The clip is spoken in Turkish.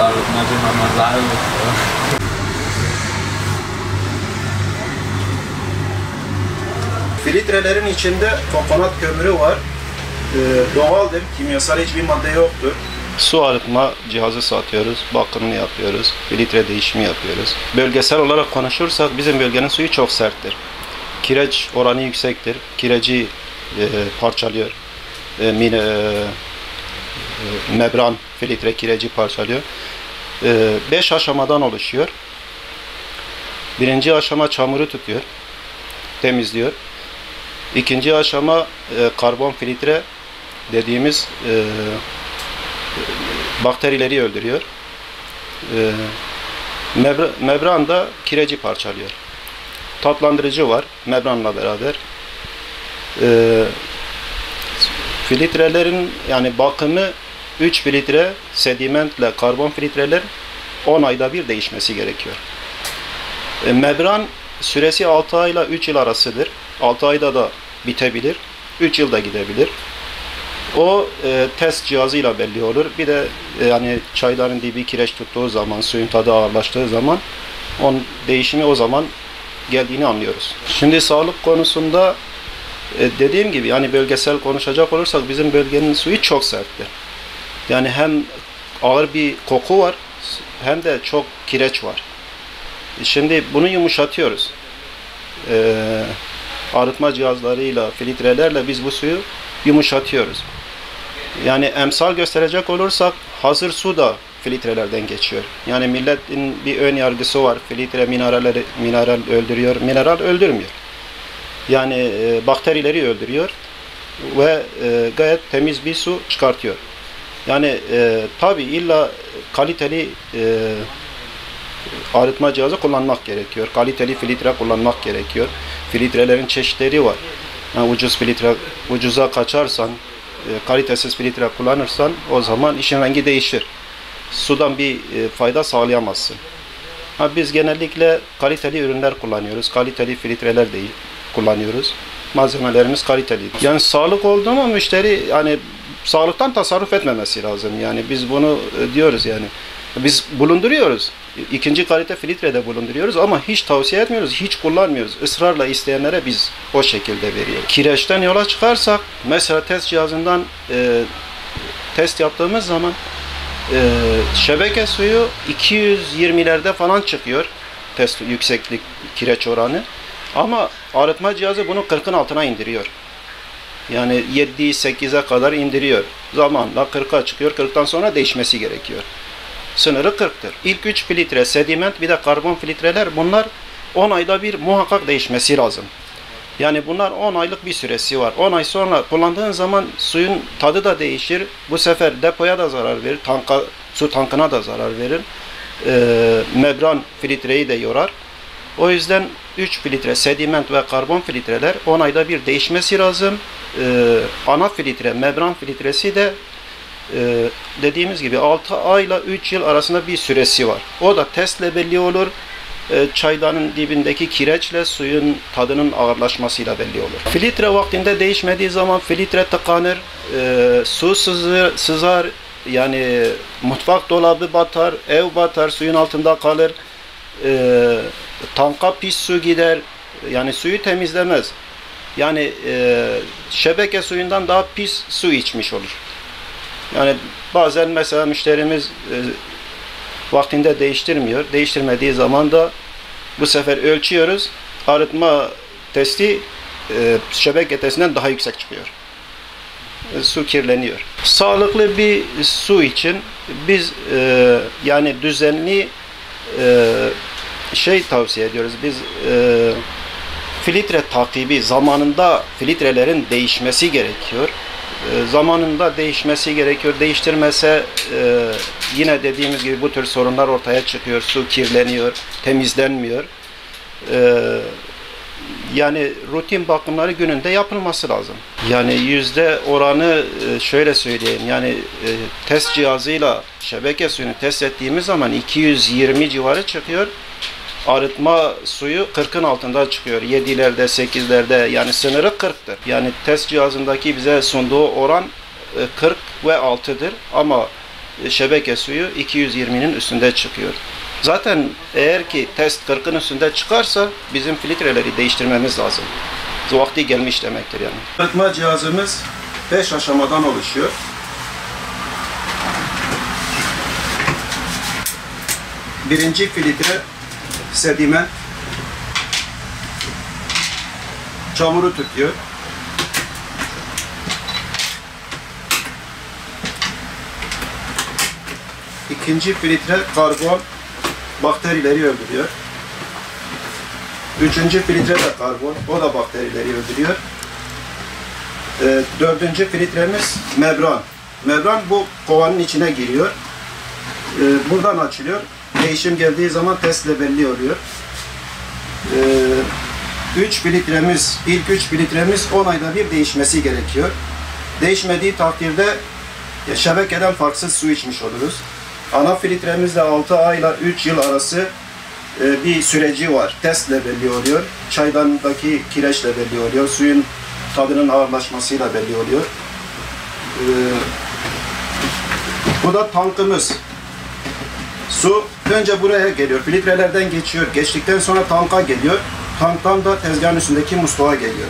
Arıtmacı namazları Filtrelerin içinde kokonat kömürü var. Doğaldır, kimyasal hiçbir madde yoktur. Su arıtma cihazı satıyoruz, bakımını yapıyoruz, filtre değişimi yapıyoruz. Bölgesel olarak konuşursak bizim bölgenin suyu çok serttir. Kireç oranı yüksektir, kireci parçalıyor. Membran filtre kireci parçalıyor. 5 aşamadan oluşuyor. Birinci aşama çamuru tutuyor, temizliyor. İkinci aşama karbon filtre dediğimiz bakterileri öldürüyor. Membran da kireci parçalıyor. Tatlandırıcı var membranla beraber. Filtrelerin yani bakımı 3 filtre sedimentle karbon filtreler 10 ayda bir değişmesi gerekiyor. Membran süresi 6 ay ile 3 yıl arasıdır. 6 ayda da bitebilir, 3 yılda gidebilir. O test cihazıyla belli olur. Bir de yani çayların dibi kireç tuttuğu zaman, suyun tadı ağırlaştığı zaman onun değişimi o zaman geldiğini anlıyoruz. Şimdi sağlık konusunda dediğim gibi yani bölgesel konuşacak olursak bizim bölgenin suyu çok serttir. Yani hem ağır bir koku var hem de çok kireç var. Şimdi bunu yumuşatıyoruz. Arıtma cihazlarıyla, filtrelerle biz bu suyu yumuşatıyoruz. Yani emsal gösterecek olursak hazır su da filtrelerden geçiyor. Yani milletin bir ön yargısı var. Filtre mineral öldürüyor. Mineral öldürmüyor. Yani bakterileri öldürüyor ve gayet temiz bir su çıkartıyor. Yani tabi illa kaliteli arıtma cihazı kullanmak gerekiyor. Kaliteli filtre kullanmak gerekiyor. Filtrelerin çeşitleri var. Yani ucuz filtre, ucuza kaçarsan, kalitesiz filtre kullanırsan o zaman işin rengi değişir. Sudan bir fayda sağlayamazsın. Biz genellikle kaliteli ürünler kullanıyoruz. Kaliteli filtreler değil kullanıyoruz. Malzemelerimiz kaliteli. Yani sağlık oldu mu müşteri yani sağlıktan tasarruf etmemesi lazım. Yani biz bunu diyoruz yani. Biz bulunduruyoruz. İkinci kalite filtre de bulunduruyoruz ama hiç tavsiye etmiyoruz, hiç kullanmıyoruz. Israrla isteyenlere biz o şekilde veriyoruz. Kireçten yola çıkarsak, mesela test cihazından test yaptığımız zaman şebeke suyu 220'lerde falan çıkıyor. Test yükseklik kireç oranı. Ama arıtma cihazı bunu 40'ın altına indiriyor. Yani 7-8'e kadar indiriyor. Zamanla 40'a çıkıyor. 40'tan sonra değişmesi gerekiyor. Sınırı 40'tır. İlk 3 filtre sediment bir de karbon filtreler bunlar 10 ayda bir muhakkak değişmesi lazım. Yani bunlar 10 aylık bir süresi var. 10 ay sonra kullandığın zaman suyun tadı da değişir. Bu sefer depoya da zarar verir. Su tankına da zarar verir. Membran filtreyi de yorar. O yüzden 3 filtre sediment ve karbon filtreler 10 ayda bir değişmesi lazım. Ana filtre, membran filtresi de dediğimiz gibi 6 ay ile 3 yıl arasında bir süresi var. O da testle belli olur. Çaydanın dibindeki kireçle suyun tadının ağırlaşmasıyla belli olur. Filtre vaktinde değişmediği zaman filtre tıkanır, su sızar, yani mutfak dolabı batar, ev batar, suyun altında kalır, tanka pis su gider, yani suyu temizlemez. Yani şebeke suyundan daha pis su içmiş olur. Yani bazen mesela müşterimiz vaktinde değiştirmiyor. Değiştirmediği zaman da bu sefer ölçüyoruz. Arıtma testi şebeke testinden daha yüksek çıkıyor. Su kirleniyor. Sağlıklı bir su için biz yani düzenli tavsiye ediyoruz. Biz filtre takibi zamanında filtrelerin değişmesi gerekiyor. Zamanında değişmesi gerekiyor. Değiştirmese yine dediğimiz gibi bu tür sorunlar ortaya çıkıyor. Su kirleniyor, temizlenmiyor. Yani rutin bakımları gününde yapılması lazım. Yani yüzde oranı şöyle söyleyeyim. Yani test cihazıyla şebeke suyunu test ettiğimiz zaman 220 civarı çıkıyor. arıtma suyu 40'ın altında çıkıyor. 7'lerde, 8'lerde, yani sınırı 40'tır. Yani test cihazındaki bize sunduğu oran 40 ve 6'dır ama şebeke suyu 220'nin üstünde çıkıyor. Zaten eğer ki test 40'ın üstünde çıkarsa bizim filtreleri değiştirmemiz lazım. Vakti gelmiş demektir yani. Arıtma cihazımız 5 aşamadan oluşuyor. Birinci filtre sediment, çamuru tutuyor. İkinci filtre karbon, bakterileri öldürüyor. Üçüncü filtre de karbon, o da bakterileri öldürüyor. Dördüncü filtremiz membran. Membran bu kovanın içine giriyor. Buradan açılıyor. Değişim geldiği zaman testle belli oluyor. 3 filtremiz, ilk 3 filtremiz 10 ayda bir değişmesi gerekiyor. Değişmediği takdirde şebekeden farksız su içmiş oluruz. Ana filtremizde 6 ayla 3 yıl arası bir süreci var. Testle belli oluyor. Çaydandaki kireçle belli oluyor. Suyun tadının ağırlaşmasıyla belli oluyor. Bu da tankımız. Su önce buraya geliyor. Filtrelerden geçiyor. Geçtikten sonra tanka geliyor. Tanktan da tezgahın üstündeki musluğa geliyor.